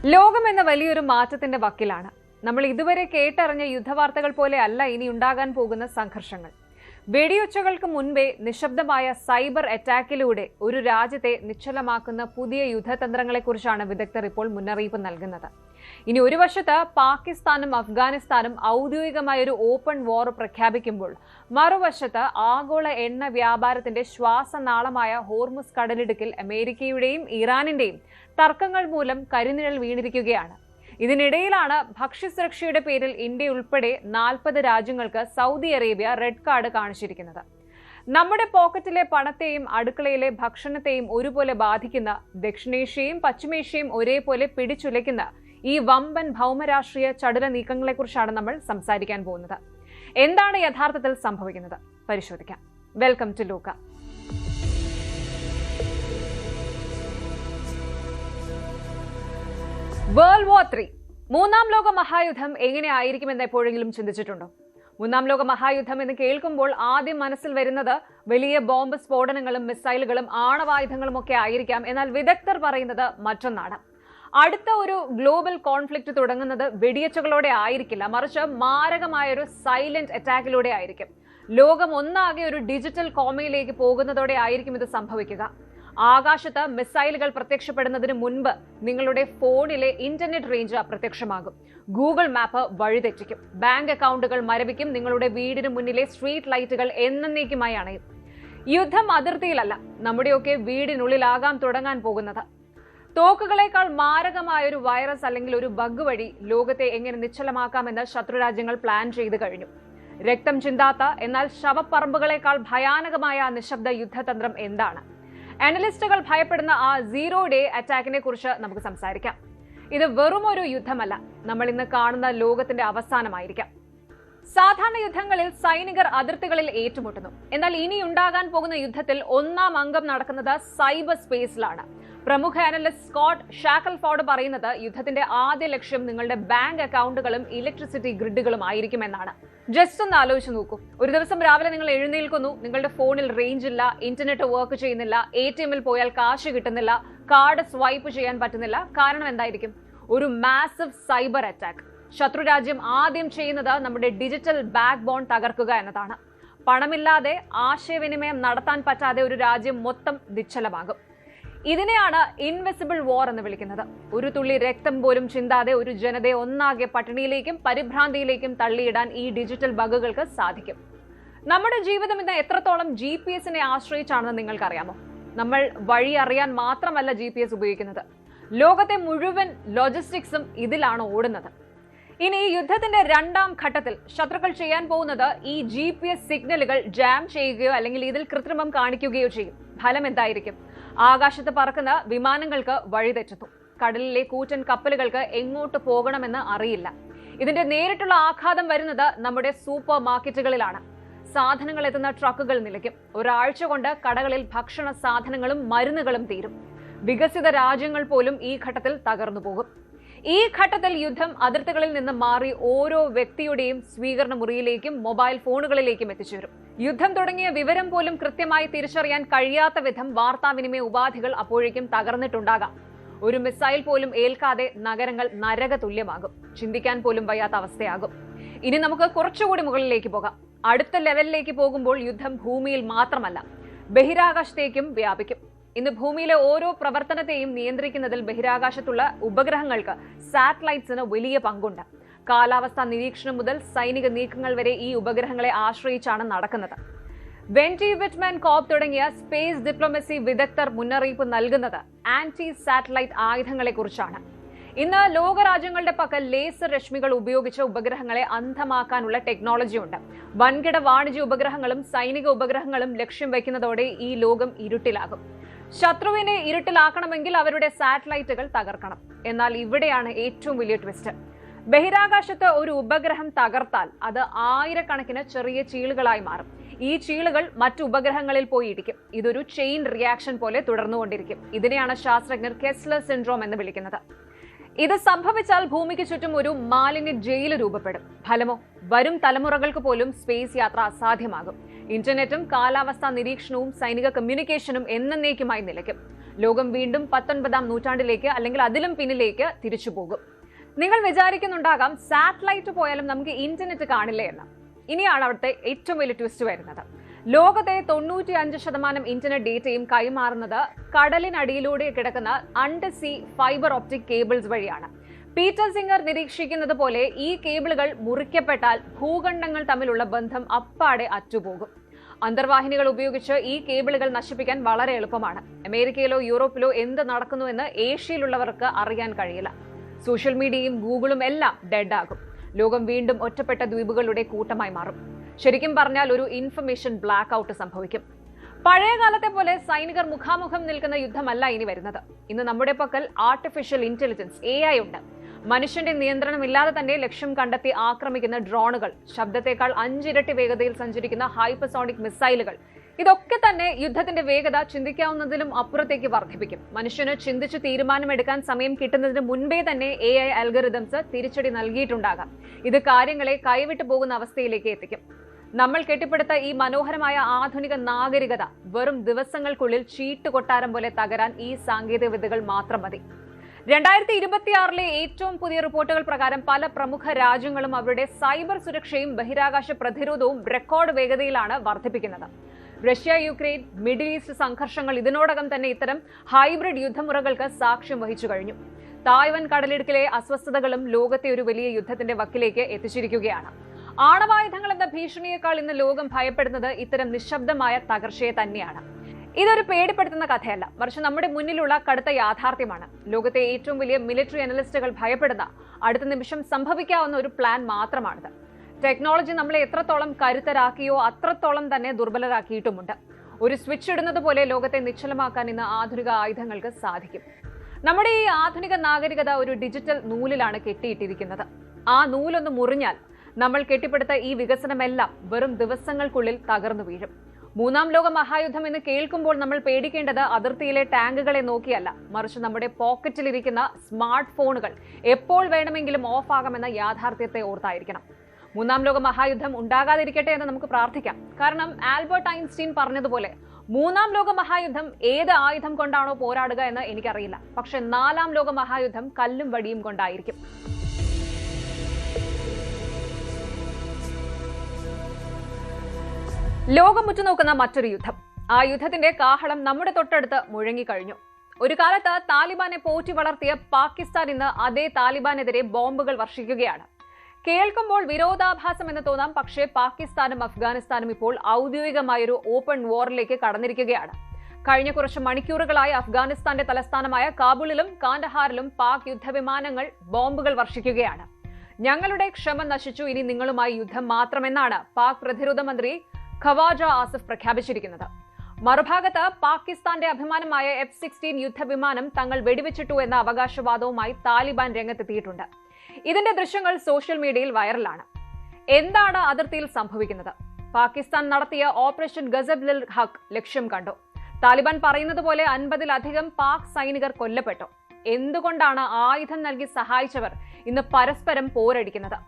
ലോകം എന്ന വലിയൊരു മാറ്റത്തിന്റെ വക്കിലാണ്. നമ്മൾ ഇതുവരെ കേട്ടറിഞ്ഞ യുദ്ധവാർത്തകൾ പോലെ അല്ല ഇനി ഉണ്ടാകാൻ പോകുന്ന സംഘർഷങ്ങൾ. വെടിയൊച്ചകൾക്ക് മുൻപേ നിശബ്ദമായ സൈബർ അറ്റാക്കിലൂടെ ഒരു രാജ്യത്തെ നിശ്ചലമാക്കുന്ന പുതിയ യുദ്ധതന്ത്രങ്ങളെക്കുറിച്ചാണ് വിദഗ്ധർ ഇപ്പോൾ മുന്നറിയിപ്പ് നൽകുന്നത്. ഇനി ഒരു വശത്ത് പാകിസ്ഥാനും അഫ്ഗാനിസ്ഥാനും ഔദ്യോഗികമായ ഒരു ഓപ്പൺ വാർ പ്രഖ്യാപിക്കുമ്പോൾ, മറുവശത്ത് ആഗോള എണ്ണ വ്യാപാരത്തിന്റെ ശ്വാസനാളമായ ഹോർമുസ് കടലിടുക്കിൽ അമേരിക്കയുടെയും ഇറാനിന്റെയും തർക്കങ്ങൾ മൂലം കരിനിഴൽ വീണിരിക്കുകയാണ്. ഇതിനിടയിലാണ് ഭക്ഷ്യസുരക്ഷയുടെ പേരിൽ ഇന്ത്യ ഉൾപ്പെടെ 40 രാജ്യങ്ങൾക്ക് സൗദി അറേബ്യ റെഡ് കാർഡ് കാണിച്ചിരിക്കുന്നത്. നമ്മുടെ പോക്കറ്റിലെ പണത്തെയും അടുക്കളയിലെ ഭക്ഷണത്തെയും ഒരുപോലെ ബാധിക്കുന്ന, ദക്ഷിണേഷ്യയും പശ്ചിമേഷ്യയും ഒരേപോലെ പിടിച്ചുലയ്ക്കുന്ന ഈ വമ്പൻ ഭൗമരാഷ്ട്രീയ ചടുല നീക്കങ്ങളെക്കുറിച്ചാണ് നമ്മൾ സംസാരിക്കാൻ പോകുന്നത്. എന്താണ് യഥാർത്ഥത്തിൽ സംഭവിക്കുന്നത്? പരിശോധിക്കാം. Welcome to Luca. World war 3, മൂന്നാം ലോക മഹായുദ്ധം എങ്ങനെ ആയിരിക്കുമെന്ന് എപ്പോഴെങ്കിലും ചിന്തിച്ചിട്ടുണ്ടോ? മൂന്നാം ലോക മഹായുദ്ധം എന്ന് കേൾക്കുമ്പോൾ ആദ്യം മനസ്സിൽ വരുന്നത് വലിയ ബോംബ് സ്ഫോടനങ്ങളും മിസൈലുകളും ആണവായുധങ്ങളും ഒക്കെ ആയിരിക്കാം. എന്നാൽ വിദഗ്ധർ പറയുന്നത് മറ്റൊന്നാണ്. അടുത്ത ഒരു ഗ്ലോബൽ കോൺഫ്ലിക്റ്റ് തുടങ്ങുന്നത് വെടിയച്ചകളോടെ ആയിരിക്കില്ല, മറിച്ച് മാരകമായൊരു സൈലന്റ് അറ്റാക്കിലൂടെ ആയിരിക്കും. ലോകം ഒന്നാകെ ഒരു ഡിജിറ്റൽ കോമയിലേക്ക് പോകുന്നതോടെ ആയിരിക്കും ഇത് സംഭവിക്കുക. ആകാശത്ത് മിസൈലുകൾ പ്രത്യക്ഷപ്പെടുന്നതിന് മുൻപ് നിങ്ങളുടെ ഫോണിലെ ഇന്റർനെറ്റ് റേഞ്ച് അപ്രത്യക്ഷമാകും. ഗൂഗിൾ മാപ്പ് വഴിതെറ്റിക്കും. ബാങ്ക് അക്കൗണ്ടുകൾ മരവിക്കും. നിങ്ങളുടെ വീടിന് മുന്നിലെ സ്ട്രീറ്റ് ലൈറ്റുകൾ എന്നേക്കുമായി അണയും. യുദ്ധം അതിർത്തിയിലല്ല, നമ്മുടെയൊക്കെ വീടിനുള്ളിലാകാൻ തുടങ്ങാൻ പോകുന്നത്. തോക്കുകളേക്കാൾ മാരകമായ ഒരു വൈറസ് അല്ലെങ്കിൽ ഒരു ബഗ് വഴി ലോകത്തെ എങ്ങനെ നിശ്ചലമാക്കാമെന്ന് ശത്രുരാജ്യങ്ങൾ പ്ലാൻ ചെയ്തു കഴിഞ്ഞു. രക്തം ചിന്താത്ത എന്നാൽ ശവപ്പറമ്പുകളേക്കാൾ ഭയാനകമായ നിശബ്ദ യുദ്ധതന്ത്രം എന്താണ്? അനലിസ്റ്റുകൾ ഭയപ്പെടുന്ന ആ 0 ഡേ അറ്റാക്കിനെ കുറിച്ച് നമുക്ക് സംസാരിക്കാം. ഇത് വെറും ഒരു യുദ്ധമല്ല, നമ്മൾ ഇന്ന് കാണുന്ന ലോകത്തിന്റെ അവസാനമായിരിക്കാം. സാധാരണ യുദ്ധങ്ങളിൽ സൈനികർ അതിർത്തികളിൽ ഏറ്റുമുട്ടുന്നു. എന്നാൽ ഇനി ഉണ്ടാകാൻ പോകുന്ന യുദ്ധത്തിൽ ഒന്നാം അംഗം നടക്കുന്നത് സൈബർ സ്പേസിലാണ്. പ്രമുഖ അനലിസ്റ്റ് സ്കോട്ട് ഷാക്കൽഫോർഡ് പറയുന്നത് യുദ്ധത്തിന്റെ ആദ്യ ലക്ഷ്യം നിങ്ങളുടെ ബാങ്ക് അക്കൗണ്ടുകളും ഇലക്ട്രിസിറ്റി ഗ്രിഡുകളും ആയിരിക്കുമെന്നാണ്. ജസ്റ്റ് ഒന്ന് ആലോചിച്ച് നോക്കൂ. ഒരു ദിവസം രാവിലെ നിങ്ങൾ എഴുന്നേൽക്കുന്നു, നിങ്ങളുടെ ഫോണിൽ റേഞ്ച് ഇല്ല, ഇന്റർനെറ്റ് വർക്ക് ചെയ്യുന്നില്ല, ATM-ൽ പോയാൽ കാശ് കിട്ടുന്നില്ല, കാർഡ് സ്വൈപ്പ് ചെയ്യാൻ പറ്റുന്നില്ല. കാരണം എന്തായിരിക്കും? ഒരു മാസീവ് സൈബർ അറ്റാക്ക്. ശത്രുരാജ്യം ആദ്യം ചെയ്യുന്നത് നമ്മുടെ ഡിജിറ്റൽ ബാക്ക് ബോൺ തകർക്കുക എന്നതാണ്. പണമില്ലാതെ ആശയവിനിമയം നടത്താൻ പറ്റാതെ ഒരു രാജ്യം മൊത്തം നിശ്ചലമാകും. ഇതിനെയാണ് ഇൻവിസിബിൾ വാർ എന്ന് വിളിക്കുന്നത്. ഒരു തുള്ളി രക്തം പോലും ചിന്താതെ ഒരു ജനതയെ ഒന്നാകെ പട്ടിണിയിലേക്കും പരിഭ്രാന്തിയിലേക്കും തള്ളിയിടാൻ ഈ ഡിജിറ്റൽ ബഗുകൾക്ക് സാധിക്കും. നമ്മുടെ ജീവിതം ഇന്ന് എത്രത്തോളം GPS-നെ ആശ്രയിച്ചാണെന്ന് നിങ്ങൾക്കറിയാമോ? നമ്മൾ വഴി അറിയാൻ മാത്രമല്ല GPS ഉപയോഗിക്കുന്നത്. ലോകത്തെ മുഴുവൻ ലോജിസ്റ്റിക്സും ഇതിലാണ് ഓടുന്നത്. ഇനി ഈ യുദ്ധത്തിന്റെ രണ്ടാം ഘട്ടത്തിൽ ശത്രുക്കൾ ചെയ്യാൻ പോകുന്നത് ഈ GPS സിഗ്നലുകൾ ജാം ചെയ്യുകയോ അല്ലെങ്കിൽ ഇതിൽ കൃത്രിമം കാണിക്കുകയോ ചെയ്യും. ഫലം എന്തായിരിക്കും? ആകാശത്ത് പറക്കുന്ന വിമാനങ്ങൾക്ക് വഴിതെറ്റുന്നു. കടലിലെ കൂറ്റൻ കപ്പലുകൾക്ക് എങ്ങോട്ട് പോകണമെന്ന് അറിയില്ല. ഇതിന്റെ നേരിട്ടുള്ള ആഘാതം വരുന്നത് നമ്മുടെ സൂപ്പർ മാർക്കറ്റുകളിലാണ്. സാധനങ്ങൾ എത്തുന്ന ട്രക്കുകൾ നിലയ്ക്കും. ഒരാഴ്ച കൊണ്ട് കടകളിൽ ഭക്ഷണ സാധനങ്ങളും മരുന്നുകളും തീരും. വികസിത രാജ്യങ്ങൾ പോലും ഈ ഘട്ടത്തിൽ തകർന്നു പോകും. ഈ ഘട്ടത്തിൽ യുദ്ധം അതിർത്തികളിൽ നിന്ന് മാറി ഓരോ വ്യക്തിയുടെയും സ്വീകരണ മുറിയിലേക്കും മൊബൈൽ ഫോണുകളിലേക്കും എത്തിച്ചേരും. യുദ്ധം തുടങ്ങിയ വിവരം പോലും കൃത്യമായി തിരിച്ചറിയാൻ കഴിയാത്ത വിധം വാർത്താവിനിമയ ഉപാധികൾ അപ്പോഴേക്കും തകർന്നിട്ടുണ്ടാകാം. ഒരു മിസൈൽ പോലും ഏൽക്കാതെ നഗരങ്ങൾ നരക തുല്യമാകും. ചിന്തിക്കാൻ പോലും വയ്യാത്ത അവസ്ഥയാകും. ഇനി നമുക്ക് കുറച്ചുകൂടി മുകളിലേക്ക് പോകാം. അടുത്ത ലെവലിലേക്ക് പോകുമ്പോൾ യുദ്ധം ഭൂമിയിൽ മാത്രമല്ല, ബഹിരാകാശത്തേക്കും വ്യാപിക്കും. ഇന്ന് ഭൂമിയിലെ ഓരോ പ്രവർത്തനത്തെയും നിയന്ത്രിക്കുന്നതിൽ ബഹിരാകാശത്തുള്ള ഉപഗ്രഹങ്ങൾക്ക്, സാറ്റലൈറ്റ്സിന് വലിയ പങ്കുണ്ട്. കാലാവസ്ഥാ നിരീക്ഷണം മുതൽ സൈനിക നീക്കങ്ങൾ വരെ ഈ ഉപഗ്രഹങ്ങളെ ആശ്രയിച്ചാണ് നടക്കുന്നത്. വെന്റി വിറ്റ്മാൻ കോപ്പ് തുടങ്ങിയ സ്പേസ് ഡിപ്ലോമസി വിദഗ്ധർ മുന്നറിയിപ്പ് നൽകുന്നത് ആന്റി സാറ്റലൈറ്റ് ആയുധങ്ങളെ കുറിച്ചാണ്. ഇന്ന് ലോകരാജ്യങ്ങളുടെ പക്കൽ ലേസർ രശ്മികൾ ഉപയോഗിച്ച് ഉപഗ്രഹങ്ങളെ അന്ധമാക്കാനുള്ള ടെക്നോളജി ഉണ്ട്. വൻകിട വാണിജ്യ ഉപഗ്രഹങ്ങളും സൈനിക ഉപഗ്രഹങ്ങളും ലക്ഷ്യം വയ്ക്കുന്നതോടെ ഈ ലോകം ഇരുട്ടിലാകും. ശത്രുവിനെ ഇരുട്ടിലാക്കണമെങ്കിൽ അവരുടെ സാറ്റലൈറ്റുകൾ തകർക്കണം. എന്നാൽ ഇവിടെയാണ് ഏറ്റവും വലിയ ട്വിസ്റ്റ്. ബഹിരാകാശത്ത് ഒരു ഉപഗ്രഹം തകർത്താൽ അത് ആയിരക്കണക്കിന് ചെറിയ ചീളുകളായി മാറും. ഈ ചീളുകൾ മറ്റു ഉപഗ്രഹങ്ങളിൽ പോയി ഇടിക്കും. ഇതൊരു ചെയിൻ റിയാക്ഷൻ പോലെ തുടർന്നുകൊണ്ടിരിക്കും. ഇതിനെയാണ് ശാസ്ത്രജ്ഞർ കെസ്ലർ സിൻഡ്രോം എന്ന് വിളിക്കുന്നത്. ഇത് സംഭവിച്ചാൽ ഭൂമിക്ക് ചുറ്റും ഒരു മാലിന്യ ജയിൽ രൂപപ്പെടും. ഫലമോ? വരും തലമുറകൾക്ക് പോലും സ്പേസ് യാത്ര അസാധ്യമാകും. ഇന്റർനെറ്റും കാലാവസ്ഥാ നിരീക്ഷണവും സൈനിക കമ്മ്യൂണിക്കേഷനും എന്നേക്കുമായി നിലയ്ക്കും. ലോകം വീണ്ടും 19ാം നൂറ്റാണ്ടിലേക്ക് അല്ലെങ്കിൽ അതിലും പിന്നിലേക്ക് തിരിച്ചു പോകും. നിങ്ങൾ വിചാരിക്കുന്നുണ്ടാകാം സാറ്റലൈറ്റ് പോയാലും നമുക്ക് ഇന്റർനെറ്റ് കാണില്ലേ എന്ന്. ഇനിയാണ് അവിടുത്തെ ഏറ്റവും വലിയ ട്വിസ്റ്റ് വരുന്നത്. ലോകത്തെ 95% ഇന്റർനെറ്റ് ഡേറ്റയും കൈമാറുന്നത് കടലിനടിയിലൂടെ കിടക്കുന്ന under see fibre optic cables വഴിയാണ്. പീറ്റർ സിംഗർ നിരീക്ഷിക്കുന്നത് പോലെ ഈ കേബിളുകൾ മുറിക്കപ്പെട്ടാൽ ഭൂഖണ്ഡങ്ങൾ തമ്മിലുള്ള ബന്ധം അപ്പാടെ അറ്റുപോകും. അന്തർവാഹിനികൾ ഉപയോഗിച്ച് ഈ കേബിളുകൾ നശിപ്പിക്കാൻ വളരെ എളുപ്പമാണ്. അമേരിക്കയിലോ യൂറോപ്പിലോ എന്ത് നടക്കുന്നുവെന്ന് ഏഷ്യയിലുള്ളവർക്ക് അറിയാൻ കഴിയില്ല. സോഷ്യൽ മീഡിയയും ഗൂഗിളും എല്ലാം ഡെഡ് ആകും. ലോകം വീണ്ടും ഒറ്റപ്പെട്ട ദ്വീപുകളുടെ കൂട്ടമായി മാറും. ശരിക്കും പറഞ്ഞാൽ ഒരു ഇൻഫർമേഷൻ ബ്ലാക്ക് ഔട്ട് സംഭവിക്കും. പഴയ കാലത്തെ പോലെ സൈനികർ മുഖാമുഖം നിൽക്കുന്ന യുദ്ധമല്ല ഇനി വരുന്നത്. ഇന്ന് നമ്മുടെ പക്കൽ ആർട്ടിഫിഷ്യൽ ഇന്റലിജൻസ് AI ഉണ്ട്. മനുഷ്യന്റെ നിയന്ത്രണമില്ലാതെ തന്നെ ലക്ഷ്യം കണ്ടെത്തി ആക്രമിക്കുന്ന ഡ്രോണുകൾ, ശബ്ദത്തേക്കാൾ 5 ഇരട്ടി വേഗതയിൽ സഞ്ചരിക്കുന്ന ഹൈപ്പർസോണിക് മിസൈലുകൾ, ഇതൊക്കെ തന്നെ യുദ്ധത്തിന്റെ വേഗത ചിന്തിക്കാവുന്നതിലും അപ്പുറത്തേക്ക് വർദ്ധിപ്പിക്കും. മനുഷ്യന് ചിന്തിച്ച് തീരുമാനമെടുക്കാൻ സമയം കിട്ടുന്നതിന് മുൻപേ തന്നെ AI അൽഗോരിതംസ് തിരിച്ചടി നൽകിയിട്ടുണ്ടാകാം. ഇത് കാര്യങ്ങളെ കൈവിട്ടു പോകുന്ന അവസ്ഥയിലേക്ക് എത്തിക്കും. നമ്മൾ കെട്ടിപ്പടുത്ത ഈ മനോഹരമായ ആധുനിക നാഗരികത വെറും ദിവസങ്ങൾക്കുള്ളിൽ ചീട്ടുകൊട്ടാരം പോലെ തകരാൻ ഈ സാങ്കേതിക വിദ്യകൾ മാത്രം മതി. 2026 ഏറ്റവും പുതിയ റിപ്പോർട്ടുകൾ പ്രകാരം പല പ്രമുഖ രാജ്യങ്ങളും അവരുടെ സൈബർ സുരക്ഷയും ബഹിരാകാശ പ്രതിരോധവും റെക്കോർഡ് വേഗതയിലാണ് വർദ്ധിപ്പിക്കുന്നത്. റഷ്യ, യുക്രൈൻ, മിഡിൽ ഈസ്റ്റ് സംഘർഷങ്ങൾ ഇതിനോടകം തന്നെ ഇത്തരം ഹൈബ്രിഡ് യുദ്ധമുറകൾക്ക് സാക്ഷ്യം വഹിച്ചു കഴിഞ്ഞു. തായ്വാൻ കടലിടുക്കിലെ അസ്വസ്ഥതകളും ലോകത്തെ ഒരു വലിയ യുദ്ധത്തിന്റെ വക്കിലേക്ക് എത്തിച്ചിരിക്കുകയാണ്. ആണവായുധങ്ങൾ എന്ന ഭീഷണിയേക്കാൾ ഇന്ന് ലോകം ഭയപ്പെടുന്നത് ഇത്തരം നിശബ്ദമായ തകർച്ചയെ തന്നെയാണ്. ഇതൊരു പേടിപ്പെടുത്തുന്ന കഥയല്ല, മറിച്ച് നമ്മുടെ മുന്നിലുള്ള കടുത്ത യാഥാർത്ഥ്യമാണ്. ലോകത്തെ ഏറ്റവും വലിയ മിലിറ്ററി അനലിസ്റ്റുകൾ ഭയപ്പെടുന്ന അടുത്ത നിമിഷം സംഭവിക്കാവുന്ന ഒരു പ്ലാൻ മാത്രമാണിത്. ടെക്നോളജി നമ്മളെ എത്രത്തോളം കരുത്തരാക്കിയോ അത്രത്തോളം തന്നെ ദുർബലരാക്കിയിട്ടുമുണ്ട്. ഒരു സ്വിച്ച് ഇടുന്നത് പോലെ ലോകത്തെ നിശ്ചലമാക്കാൻ ഇന്ന് ആധുനിക ആയുധങ്ങൾക്ക് സാധിക്കും. നമ്മുടെ ഈ ആധുനിക നാഗരികത ഒരു ഡിജിറ്റൽ നൂലിലാണ് കെട്ടിയിട്ടിരിക്കുന്നത്. ആ നൂലൊന്ന് മുറിഞ്ഞാൽ നമ്മൾ കെട്ടിപ്പടുത്ത ഈ വികസനമെല്ലാം വെറും ദിവസങ്ങൾക്കുള്ളിൽ തകർന്നു വീഴും. 3ാം ലോക മഹായുദ്ധം എന്ന് കേൾക്കുമ്പോൾ നമ്മൾ പേടിക്കേണ്ടത് അതിർത്തിയിലെ ടാങ്കുകളെ നോക്കിയല്ല, മറിച്ച് നമ്മുടെ പോക്കറ്റിലിരിക്കുന്ന സ്മാർട്ട് ഫോണുകൾ എപ്പോൾ വേണമെങ്കിലും ഓഫ് ആകാമെന്ന യാഥാർത്ഥ്യത്തെ ഓർത്തായിരിക്കണം. 3ാം ലോക മഹായുദ്ധം ഉണ്ടാകാതിരിക്കട്ടെ എന്ന് നമുക്ക് പ്രാർത്ഥിക്കാം. കാരണം ആൽബർട്ട് ഐൻസ്റ്റീൻ പറഞ്ഞതുപോലെ 3ാം ലോക മഹായുദ്ധം ഏത് ആയുധം കൊണ്ടാണോ പോരാടുക എന്ന് എനിക്കറിയില്ല, പക്ഷെ 4ാം ലോക മഹായുദ്ധം കല്ലും വടിയും കൊണ്ടായിരിക്കും. ലോകം ഉറ്റുനോക്കുന്ന മറ്റൊരു യുദ്ധം. ആ യുദ്ധത്തിന്റെ കാഹളം നമ്മുടെ തൊട്ടടുത്ത് മുഴങ്ങിക്കഴിഞ്ഞു. ഒരു കാലത്ത് താലിബാനെ പോറ്റി വളർത്തിയ പാകിസ്ഥാൻ ഇന്ന് അതേ താലിബാനെതിരെ ബോംബുകൾ വർഷിക്കുകയാണ്. കേൾക്കുമ്പോൾ വിരോധാഭാസം എന്ന് തോന്നാം, പക്ഷേ പാകിസ്ഥാനും അഫ്ഗാനിസ്ഥാനും ഇപ്പോൾ ഔദ്യോഗികമായൊരു ഓപ്പൺ വാറിലേക്ക് കടന്നിരിക്കുകയാണ്. കഴിഞ്ഞ കുറച്ച് മണിക്കൂറുകളായി അഫ്ഗാനിസ്ഥാന്റെ തലസ്ഥാനമായ കാബൂളിലും കാണ്ഡഹാറിലും പാക് യുദ്ധവിമാനങ്ങൾ ബോംബുകൾ വർഷിക്കുകയാണ്. ഞങ്ങളുടെ ക്ഷമ നശിച്ചു, ഇനി നിങ്ങളുമായി യുദ്ധം മാത്രമെന്നാണ് പാക് പ്രതിരോധ മന്ത്രി ഖവാജ ആസിഫ് പ്രഖ്യാപിച്ചിരിക്കുന്നത്. മറുഭാഗത്ത് പാകിസ്ഥാന്റെ അഭിമാനമായ F-16 യുദ്ധവിമാനം തങ്ങൾ വെടിവെച്ചിട്ടു എന്ന അവകാശവാദവുമായി താലിബാൻ രംഗത്തെത്തിയിട്ടുണ്ട്. ഇതിന്റെ ദൃശ്യങ്ങൾ സോഷ്യൽ മീഡിയയിൽ വൈറലാണ്. എന്താണ് അതിർത്തിയിൽ സംഭവിക്കുന്നത്? പാകിസ്ഥാൻ നടത്തിയ ഓപ്പറേഷൻ ഗസബ് ഹക്ക് ലക്ഷ്യം കണ്ടു. താലിബാൻ പറയുന്നത് പോലെ 50-ലധികം പാക് സൈനികർ കൊല്ലപ്പെട്ടു. എന്തുകൊണ്ടാണ് ആയുധം നൽകി സഹായിച്ചവർ ഇന്ന് പരസ്പരം പോരടിക്കുന്നത്?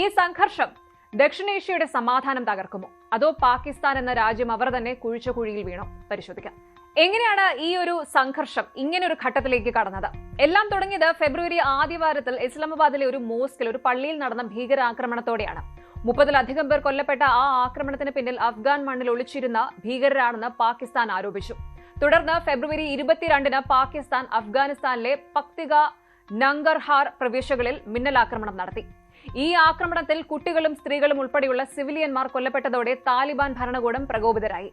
ഈ സംഘർഷം ദക്ഷിണേഷ്യയുടെ സമാധാനം തകർക്കുമോ, അതോ പാകിസ്ഥാൻ എന്ന രാജ്യം അവർ തന്നെ കുഴിച്ച കുഴിയിൽ വീണോ? പരിശോധിക്കാം. എങ്ങനെയാണ് ഈ ഒരു സംഘർഷം ഇങ്ങനെ ഒരു ഘട്ടത്തിലേക്ക് കടന്നത്? എല്ലാം തുടങ്ങിയത് ഫെബ്രുവരി ആദ്യവാരത്തിൽ ഇസ്ലാമാബാദിലെ ഒരു മോസ്കിൽ, ഒരു പള്ളിയിൽ നടന്ന ഭീകരാക്രമണത്തോടെയാണ്. 30-ലധികം പേർ കൊല്ലപ്പെട്ട ആ ആക്രമണത്തിന് പിന്നിൽ അഫ്ഗാൻ മണ്ണിൽ ഒളിച്ചിരുന്ന ഭീകരരാണെന്ന് പാകിസ്ഥാൻ ആരോപിച്ചു. തുടർന്ന് ഫെബ്രുവരി 22-ന് പാകിസ്ഥാൻ അഫ്ഗാനിസ്ഥാനിലെ പക്തിക, നങ്കർഹാർ പ്രവിശ്യകളിൽ മിന്നലാക്രമണം നടത്തി. ഈ ആക്രമണത്തിൽ കുട്ടികളും സ്ത്രീകളും ഉൾപ്പെടെയുള്ള സിവിലിയന്മാർ കൊല്ലപ്പെട്ടതോടെ താലിബാൻ ഭരണകൂടം പ്രകോപിതരായി.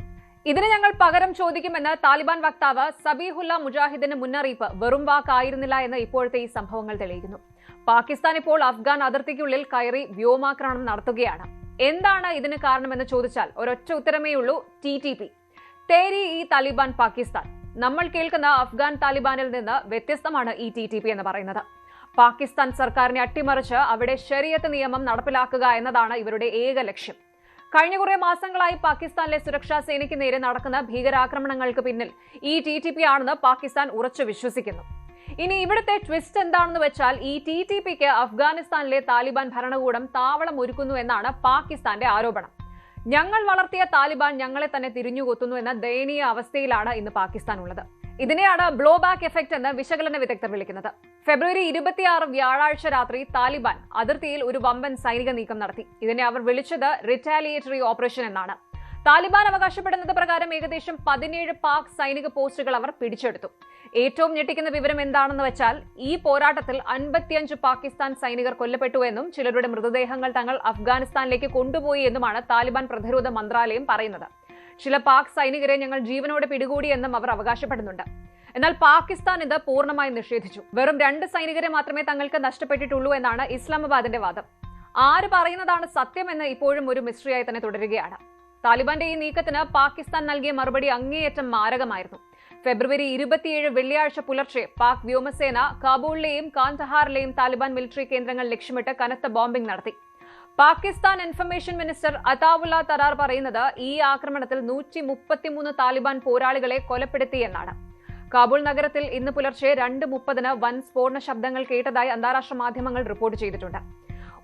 ഇതിന് ഞങ്ങൾ പകരം ചോദിക്കുമെന്ന് താലിബാൻ വക്താവ് സബീഹുല്ല മുജാഹിദിന്റെ മുന്നറിയിപ്പ് വെറും വാക്കായിരുന്നില്ല എന്ന് ഇപ്പോഴത്തെ ഈ സംഭവങ്ങൾ തെളിയിക്കുന്നു. പാകിസ്ഥാൻ ഇപ്പോൾ അഫ്ഗാൻ അതിർത്തിക്കുള്ളിൽ കയറി വ്യോമാക്രമണം നടത്തുകയാണ്. എന്താണ് ഇതിന് കാരണമെന്ന് ചോദിച്ചാൽ ഒരൊറ്റ ഉത്തരമേയുള്ളൂ: TTP, തെഹ്രീക്ക്-ഇ-താലിബാൻ പാകിസ്ഥാൻ. നമ്മൾ കേൾക്കുന്ന അഫ്ഗാൻ താലിബാനിൽ നിന്ന് വ്യത്യസ്തമാണ് ഈ TTP എന്ന് പറയുന്നത്. പാകിസ്ഥാൻ സർക്കാരിനെ അട്ടിമറിച്ച് അവിടെ ശരീഅത്ത് നിയമം നടപ്പിലാക്കുക എന്നതാണ് ഇവരുടെ ഏക ലക്ഷ്യം. കഴിഞ്ഞ കുറെ മാസങ്ങളായി പാകിസ്ഥാനിലെ സുരക്ഷാ സേനയ്ക്ക് നേരെ നടക്കുന്ന ഭീകരാക്രമണങ്ങൾക്ക് പിന്നിൽ ഈ TTP ആണെന്ന് പാകിസ്ഥാൻ ഉറച്ചു വിശ്വസിക്കുന്നു. ഇനി ഇവിടുത്തെ ട്വിസ്റ്റ് എന്താണെന്ന് വെച്ചാൽ ഈ TTPക്ക് അഫ്ഗാനിസ്ഥാനിലെ താലിബാൻ ഭരണകൂടം താവളം ഒരുക്കുന്നു എന്നാണ് പാകിസ്ഥാന്റെ ആരോപണം. ഞങ്ങൾ വളർത്തിയ താലിബാൻ ഞങ്ങളെ തന്നെ തിരിഞ്ഞുകൊത്തുന്നു എന്ന ദയനീയ അവസ്ഥയിലാണ് ഇന്ന് പാകിസ്ഥാൻ ഉള്ളത്. ഇതിനെയാണ് ബ്ലോ ബാക്ക് എഫക്ട് എന്ന് വിശകലന വിദഗ്ധർ വിളിക്കുന്നത്. ഫെബ്രുവരി 26 വ്യാഴാഴ്ച രാത്രി താലിബാൻ അതിർത്തിയിൽ ഒരു വമ്പൻ സൈനിക നീക്കം നടത്തി. ഇതിനെ അവർ വിളിച്ചത് റിറ്റാലിയേറ്ററി ഓപ്പറേഷൻ എന്നാണ്. താലിബാൻ അവകാശപ്പെടുന്നത് പ്രകാരം ഏകദേശം 17 പാക് സൈനിക പോസ്റ്റുകൾ അവർ പിടിച്ചെടുത്തു. ഏറ്റവും ഞെട്ടിക്കുന്ന വിവരം എന്താണെന്ന് വെച്ചാൽ ഈ പോരാട്ടത്തിൽ 55 പാകിസ്ഥാൻ സൈനികർ കൊല്ലപ്പെട്ടു എന്നും ചിലരുടെ മൃതദേഹങ്ങൾ തങ്ങൾ അഫ്ഗാനിസ്ഥാനിലേക്ക് കൊണ്ടുപോയി എന്നുമാണ് താലിബാൻ പ്രതിരോധ മന്ത്രാലയം പറയുന്നത്. ചില പാക് സൈനികരെ ഞങ്ങൾ ജീവനോടെ പിടികൂടിയെന്നും അവർ അവകാശപ്പെടുന്നുണ്ട്. എന്നാൽ പാകിസ്ഥാൻ ഇത് പൂർണ്ണമായി നിഷേധിച്ചു. വെറും 2 സൈനികരെ മാത്രമേ തങ്ങൾക്ക് നഷ്ടപ്പെട്ടിട്ടുള്ളൂ എന്നാണ് ഇസ്ലാമാബാദിന്റെ വാദം. ആര് പറയുന്നതാണ് സത്യമെന്ന് ഇപ്പോഴും ഒരു മിസ്റ്ററിയായി തന്നെ തുടരുകയാണ്. താലിബാന്റെ ഈ നീക്കത്തിന് പാകിസ്ഥാൻ നൽകിയ മറുപടി അങ്ങേയറ്റം മാരകമായിരുന്നു. ഫെബ്രുവരി 27 വെള്ളിയാഴ്ച പുലർച്ചെ പാക് വ്യോമസേന കാബൂളിലെയും കാന്തഹാറിലെയും താലിബാൻ മിലിറ്ററി കേന്ദ്രങ്ങൾ ലക്ഷ്യമിട്ട് കനത്ത ബോംബിംഗ് നടത്തി. പാകിസ്ഥാൻ ഇൻഫർമേഷൻ മിനിസ്റ്റർ അതാവുല്ല തറാർ പറയുന്നത് ഈ ആക്രമണത്തിൽ 133 താലിബാൻ പോരാളികളെ കൊലപ്പെടുത്തിയെന്നാണ്. കാബൂൾ നഗരത്തിൽ ഇന്ന് പുലർച്ചെ 2:30 വൻ സ്ഫോടന ശബ്ദങ്ങൾ കേട്ടതായി അന്താരാഷ്ട്ര മാധ്യമങ്ങൾ റിപ്പോർട്ട് ചെയ്തിട്ടുണ്ട്.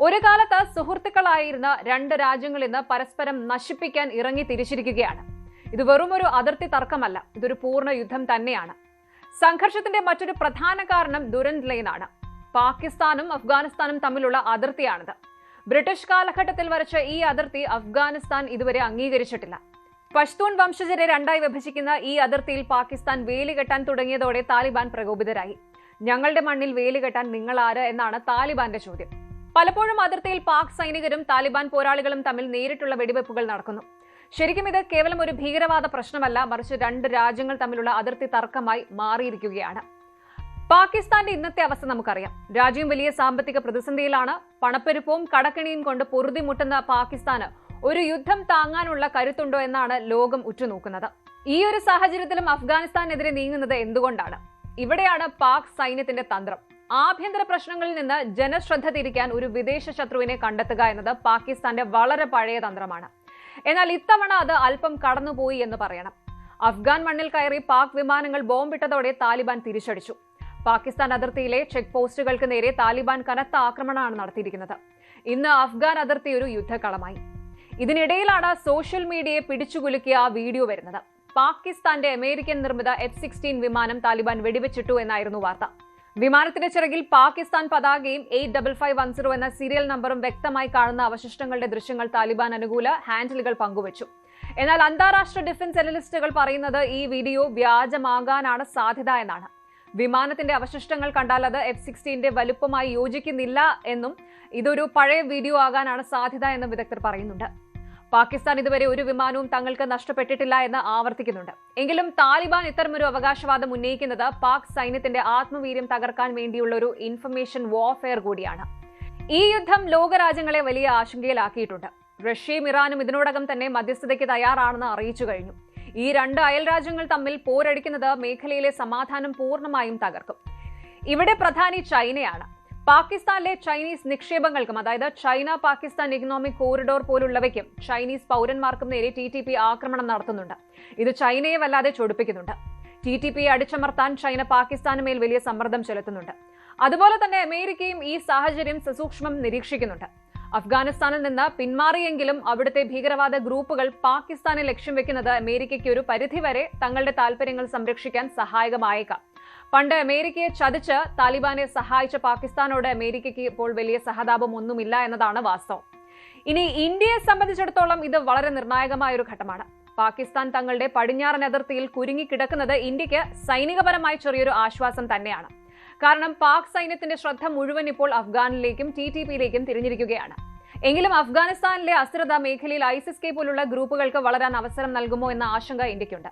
ഒരു കാലത്ത് സുഹൃത്തുക്കളായിരുന്ന 2 രാജ്യങ്ങൾ ഇന്ന് പരസ്പരം നശിപ്പിക്കാൻ ഇറങ്ങി തിരിച്ചിരിക്കുകയാണ്. ഇത് വെറും ഒരു അതിർത്തി തർക്കമല്ല, ഇതൊരു പൂർണ്ണ യുദ്ധം തന്നെയാണ്. സംഘർഷത്തിന്റെ മറ്റൊരു പ്രധാന കാരണം ദുരന്ത് ലൈൻ ആണ്. പാകിസ്ഥാനും അഫ്ഗാനിസ്ഥാനും തമ്മിലുള്ള അതിർത്തിയാണിത്. ബ്രിട്ടീഷ് കാലഘട്ടത്തിൽ വരച്ച ഈ അതിർത്തി അഫ്ഗാനിസ്ഥാൻ ഇതുവരെ അംഗീകരിച്ചിട്ടില്ല. പഷ്തൂൺ വംശജരെ 2ആയി വിഭജിക്കുന്ന ഈ അതിർത്തിയിൽ പാകിസ്ഥാൻ വേലികെട്ടാൻ തുടങ്ങിയതോടെ താലിബാൻ പ്രകോപിതരായി. ഞങ്ങളുടെ മണ്ണിൽ വേലികെട്ടാൻ നിങ്ങൾ ആര് എന്നാണ് താലിബാന്റെ ചോദ്യം. പലപ്പോഴും അതിർത്തിയിൽ പാക് സൈനികരും താലിബാൻ പോരാളികളും തമ്മിൽ നേരിട്ടുള്ള വെടിവെപ്പുകൾ നടക്കുന്നു. ശരിക്കും ഇത് കേവലം ഒരു ഭീകരവാദ പ്രശ്നമല്ല, മറിച്ച് 2 രാജ്യങ്ങൾ തമ്മിലുള്ള അതിർത്തി തർക്കമായി മാറിയിരിക്കുകയാണ്. പാകിസ്ഥാന്റെ ഇന്നത്തെ അവസ്ഥ നമുക്കറിയാം. രാജ്യം വലിയ സാമ്പത്തിക പ്രതിസന്ധിയിലാണ്. പണപ്പെരുപ്പവും കടക്കെണിയും കൊണ്ട് പൊറുതിമുട്ടുന്ന പാകിസ്ഥാന് ഒരു യുദ്ധം താങ്ങാനുള്ള കരുത്തുണ്ടോ എന്നാണ് ലോകം ഉറ്റുനോക്കുന്നത്. ഈ ഒരു സാഹചര്യത്തിലും അഫ്ഗാനിസ്ഥാനെതിരെ നീങ്ങുന്നത് എന്തുകൊണ്ടാണ്? ഇവിടെയാണ് പാക് സൈന്യത്തിന്റെ തന്ത്രം. ആഭ്യന്തര പ്രശ്നങ്ങളിൽ നിന്ന് ജനശ്രദ്ധ തിരിക്കാൻ ഒരു വിദേശ ശത്രുവിനെ കണ്ടെത്തുക എന്നത് പാകിസ്ഥാന്റെ വളരെ പഴയ തന്ത്രമാണ്. എന്നാൽ ഇത്തവണ അത് അല്പം കടന്നുപോയി എന്ന് പറയണം. അഫ്ഗാൻ മണ്ണിൽ കയറി പാക് വിമാനങ്ങൾ ബോംബിട്ടതോടെ താലിബാൻ തിരിച്ചടിച്ചു. പാകിസ്ഥാൻ അതിർത്തിയിലെ ചെക്ക് പോസ്റ്റുകൾക്ക് നേരെ താലിബാൻ കനത്ത ആക്രമണമാണ് നടത്തിയിരിക്കുന്നത്. ഇന്ന് അഫ്ഗാൻ അതിർത്തി ഒരു യുദ്ധക്കളമായി. ഇതിനിടയിലാണ് സോഷ്യൽ മീഡിയയെ പിടിച്ചുകുലുക്കിയ ആ വീഡിയോ വരുന്നത്. പാകിസ്ഥാന്റെ അമേരിക്കൻ നിർമ്മിത F-16 വിമാനം താലിബാൻ വെടിവെച്ചിട്ടു എന്നായിരുന്നു വാർത്ത. വിമാനത്തിന്റെ ചിറകിൽ പാകിസ്ഥാൻ പതാകയും 85510 എന്ന സീരിയൽ നമ്പറും വ്യക്തമായി കാണുന്ന അവശിഷ്ടങ്ങളുടെ ദൃശ്യങ്ങൾ താലിബാൻ അനുകൂല ഹാൻഡിലുകൾ പങ്കുവച്ചു. എന്നാൽ അന്താരാഷ്ട്ര ഡിഫൻസ് അനലിസ്റ്റുകൾ പറയുന്നത് ഈ വീഡിയോ വ്യാജമാകാനാണ് സാധ്യത എന്നാണ്. വിമാനത്തിന്റെ അവശിഷ്ടങ്ങൾ കണ്ടാൽ അത് F-16 വലുപ്പമായി യോജിക്കുന്നില്ല എന്നും ഇതൊരു പഴയ വീഡിയോ ആകാനാണ് സാധ്യത എന്നും വിദഗ്ധർ പറയുന്നുണ്ട്. പാകിസ്ഥാൻ ഇതുവരെ ഒരു വിമാനവും തങ്ങൾക്ക് നഷ്ടപ്പെട്ടിട്ടില്ല എന്ന് ആവർത്തിക്കുന്നുണ്ട്. എങ്കിലും താലിബാൻ ഇത്തരമൊരു അവകാശവാദം ഉന്നയിക്കുന്നത് പാക് സൈന്യത്തിന്റെ ആത്മവീര്യം തകർക്കാൻ വേണ്ടിയുള്ള ഒരു ഇൻഫർമേഷൻ വാർഫെയർ കൂടിയാണ്. ഈ യുദ്ധം ലോകരാജ്യങ്ങളെ വലിയ ആശങ്കയിലാക്കിയിട്ടുണ്ട്. റഷ്യയും ഇറാനും ഇതിനോടകം തന്നെ മധ്യസ്ഥതയ്ക്ക് തയ്യാറാണെന്ന് അറിയിച്ചു കഴിഞ്ഞു. ഈ 2 അയൽ രാജ്യങ്ങൾ തമ്മിൽ പോരടിക്കുന്നത് മേഖലയിലെ സമാധാനം പൂർണ്ണമായും തകർക്കും. ഇവിടെ പ്രധാനി ചൈനയാണ്. പാകിസ്ഥാനിലെ ചൈനീസ് നിക്ഷേപങ്ങൾക്കും, അതായത് ചൈന പാകിസ്ഥാൻ ഇക്കണോമിക് കോറിഡോർ പോലുള്ളവയ്ക്കും ചൈനീസ് പൗരന്മാർക്കും നേരെ TTP ആക്രമണം നടത്തുന്നുണ്ട്. ഇത് ചൈനയെ വല്ലാതെ ചൊടിപ്പിക്കുന്നുണ്ട്. TTP അടിച്ചമർത്താൻ ചൈന പാകിസ്ഥാന് മേൽ വലിയ സമ്മർദ്ദം ചെലുത്തുന്നുണ്ട്. അതുപോലെ തന്നെ അമേരിക്കയും ഈ സാഹചര്യം സസൂക്ഷ്മം നിരീക്ഷിക്കുന്നുണ്ട്. അഫ്ഗാനിസ്ഥാനിൽ നിന്ന് പിന്മാറിയെങ്കിലും അവിടുത്തെ ഭീകരവാദ ഗ്രൂപ്പുകൾ പാകിസ്ഥാനെ ലക്ഷ്യം വെക്കുന്നത് അമേരിക്കയ്ക്ക് ഒരു പരിധിവരെ തങ്ങളുടെ താൽപര്യങ്ങൾ സംരക്ഷിക്കാൻ സഹായകമായേക്കാം. പണ്ട് അമേരിക്കയെ ചതിച്ച് താലിബാനെ സഹായിച്ച പാകിസ്ഥാനോട് അമേരിക്കയ്ക്ക് ഇപ്പോൾ വലിയ സഹതാപം ഒന്നുമില്ല എന്നതാണ് വാസ്തവം. ഇനി ഇന്ത്യയെ സംബന്ധിച്ചിടത്തോളം ഇത് വളരെ നിർണായകമായ ഒരു ഘട്ടമാണ്. പാകിസ്ഥാൻ തങ്ങളുടെ പടിഞ്ഞാറൻ അതിർത്തിയിൽ കുരുങ്ങിക്കിടക്കുന്നത് ഇന്ത്യക്ക് സൈനികപരമായി ചെറിയൊരു ആശ്വാസം തന്നെയാണ്. കാരണം പാക് സൈന്യത്തിന്റെ ശ്രദ്ധ മുഴുവൻ ഇപ്പോൾ അഫ്ഗാനിലേക്കും TTPയിലേക്കും തിരിഞ്ഞിരിക്കുകയാണ്. എങ്കിലും അഫ്ഗാനിസ്ഥാനിലെ അസ്ഥിരത മേഖലയിൽ ISIS-K പോലുള്ള ഗ്രൂപ്പുകൾക്ക് വളരാൻ അവസരം നൽകുമോ എന്ന ആശങ്ക ഇന്ത്യക്കുണ്ട്.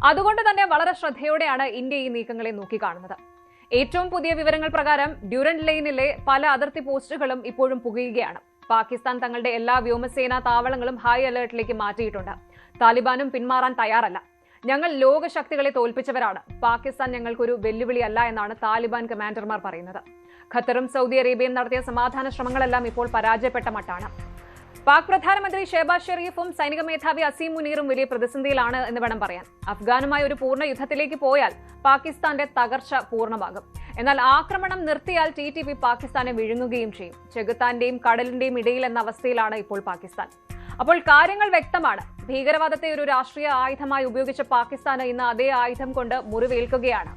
അതുകൊണ്ട് തന്നെ വളരെ ശ്രദ്ധയോടെയാണ് ഇന്ത്യ ഈ നീക്കങ്ങളെ നോക്കിക്കാണുന്നത്. ഏറ്റവും പുതിയ വിവരങ്ങൾ പ്രകാരം ഡ്യൂറന്റ് ലൈനിലെ പല അതിർത്തി പോസ്റ്റുകളും ഇപ്പോഴും പുകയുകയാണ്. പാകിസ്ഥാൻ തങ്ങളുടെ എല്ലാ വ്യോമസേനാ താവളങ്ങളും ഹൈ അലേർട്ടിലേക്ക് മാറ്റിയിട്ടുണ്ട്. താലിബാനും പിന്മാറാൻ തയ്യാറല്ല. ഞങ്ങൾ ലോകശക്തികളെ തോൽപ്പിച്ചവരാണ്. പാകിസ്ഥാൻ ഞങ്ങൾക്കൊരു വെല്ലുവിളിയല്ല എന്നാണ് താലിബാൻ കമാൻഡർമാർ പറയുന്നത്. ഖത്തറും സൗദി അറേബ്യയും നടത്തിയ സമാധാന ശ്രമങ്ങളെല്ലാം ഇപ്പോൾ പരാജയപ്പെട്ട മട്ടാണ്. പാക് പ്രധാനമന്ത്രി ഷെഹബാസ് ഷെരീഫും സൈനിക മേധാവി അസീം മുനീറും വലിയ പ്രതിസന്ധിയിലാണ് എന്ന് വേണം പറയാൻ. അഫ്ഗാനുമായി ഒരു പൂർണ്ണ യുദ്ധത്തിലേക്ക് പോയാൽ പാകിസ്ഥാന്റെ തകർച്ച പൂർണ്ണമാകും. എന്നാൽ ആക്രമണം നിർത്തിയാൽ TTP പാകിസ്ഥാനെ വിഴുങ്ങുകയും ചെയ്യും. ചെകുത്താന്റെയും കടലിന്റെയും ഇടയിൽ എന്ന അവസ്ഥയിലാണ് ഇപ്പോൾ പാകിസ്ഥാൻ. അപ്പോൾ കാര്യങ്ങൾ വ്യക്തമാണ്. ഭീകരവാദത്തെ ഒരു രാഷ്ട്രീയ ആയുധമായി ഉപയോഗിച്ച പാകിസ്ഥാന് ഇന്ന് അതേ ആയുധം കൊണ്ട് മുറിവേൽക്കുകയാണ്.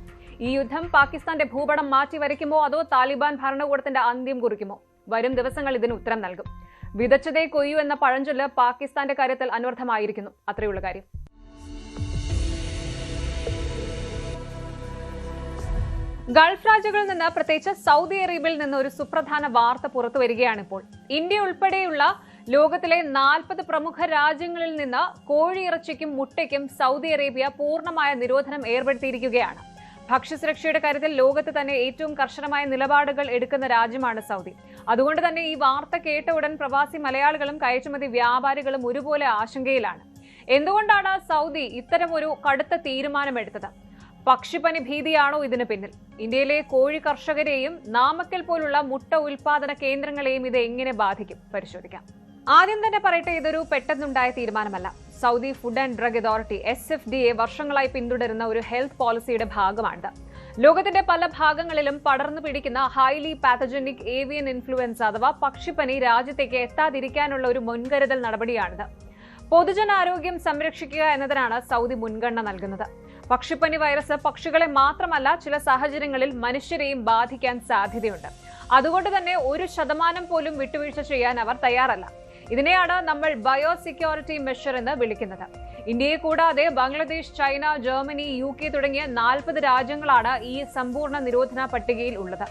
ഈ യുദ്ധം പാകിസ്ഥാന്റെ ഭൂപടം മാറ്റി വരയ്ക്കുമോ അതോ താലിബാൻ ഭരണകൂടത്തിന്റെ അന്ത്യം കുറിക്കുമോ? വരും ദിവസങ്ങൾ ഇതിന് ഉത്തരം നൽകും. വിതച്ചതേ കൊയ്യൂ എന്ന പഴഞ്ചൊല്ല് പാകിസ്ഥാന്റെ കാര്യത്തിൽ അനർത്ഥമായിരിക്കുന്നു. അത്രയുള്ള കാര്യം. ഗൾഫ് രാജ്യങ്ങളിൽ നിന്ന്, പ്രത്യേകിച്ച് സൗദി അറേബ്യയിൽ നിന്ന് ഒരു സുപ്രധാന വാർത്ത പുറത്തു വരികയാണിപ്പോൾ. ഇന്ത്യ ഉൾപ്പെടെയുള്ള ലോകത്തിലെ 40 പ്രമുഖ രാജ്യങ്ങളിൽ നിന്ന് കോഴിയിറച്ചിക്കും മുട്ടയ്ക്കും സൗദി അറേബ്യ പൂർണ്ണമായ നിരോധനം ഏർപ്പെടുത്തിയിരിക്കുകയാണ്. ഭക്ഷ്യസുരക്ഷയുടെ കാര്യത്തിൽ ലോകത്ത് തന്നെ ഏറ്റവും കർശനമായ നിലപാടുകൾ എടുക്കുന്ന രാജ്യമാണ് സൗദി. അതുകൊണ്ട് തന്നെ ഈ വാർത്ത കേട്ട ഉടൻ പ്രവാസി മലയാളികളും കയറ്റുമതി വ്യാപാരികളും ഒരുപോലെ ആശങ്കയിലാണ്. എന്തുകൊണ്ടാണ് സൗദി ഇത്തരമൊരു കടുത്ത തീരുമാനമെടുത്തത്? പക്ഷിപ്പനി ഭീതിയാണോ ഇതിന് പിന്നിൽ? ഇന്ത്യയിലെ കോഴി കർഷകരെയും നാമക്കൽ പോലുള്ള മുട്ട ഉൽപാദന കേന്ദ്രങ്ങളെയും ഇത് എങ്ങനെ ബാധിക്കും? പരിശോധിക്കാം. ആദ്യം തന്നെ പറയട്ടെ, ഇതൊരു പെട്ടെന്നുണ്ടായ തീരുമാനമല്ല. Saudi food and drug authority SFDA വർഷങ്ങളായി പിന്തുടരുന്ന ഒരു ഹെൽത്ത് പോളിസിയുടെ ഭാഗമാണിത്. ലോകത്തിന്റെ പല ഭാഗങ്ങളിലും പടർന്നു പിടിക്കുന്ന ഹൈലി പാത്തജനിക് ഏവിയൻ ഇൻഫ്ലുവൻസ അഥവാ പക്ഷിപ്പനി രാജ്യത്തേക്ക് എത്താതിരിക്കാനുള്ള ഒരു മുൻകരുതൽ നടപടിയാണിത്. പൊതുജനാരോഗ്യം സംരക്ഷിക്കുക എന്നതിനാണ് സൗദി മുൻഗണന നൽകുന്നത്. പക്ഷിപ്പനി വൈറസ് പക്ഷികളെ മാത്രമല്ല, ചില സാഹചര്യങ്ങളിൽ മനുഷ്യരെയും ബാധിക്കാൻ സാധ്യതയുണ്ട്. അതുകൊണ്ട് തന്നെ 1% പോലും വിട്ടുവീഴ്ച ചെയ്യാൻ അവർ തയ്യാറല്ല. ഇതിനെയാണ് നമ്മൾ ബയോസെക്യൂരിറ്റി മെഷർ എന്ന് വിളിക്കുന്നത്. ഇന്ത്യയെ കൂടാതെ ബംഗ്ലാദേശ്, ചൈന, ജർമ്മനി, UK തുടങ്ങിയ 40 രാജ്യങ്ങളാണ് ഈ സമ്പൂർണ്ണ നിരോധന പട്ടികയിൽ ഉള്ളത്.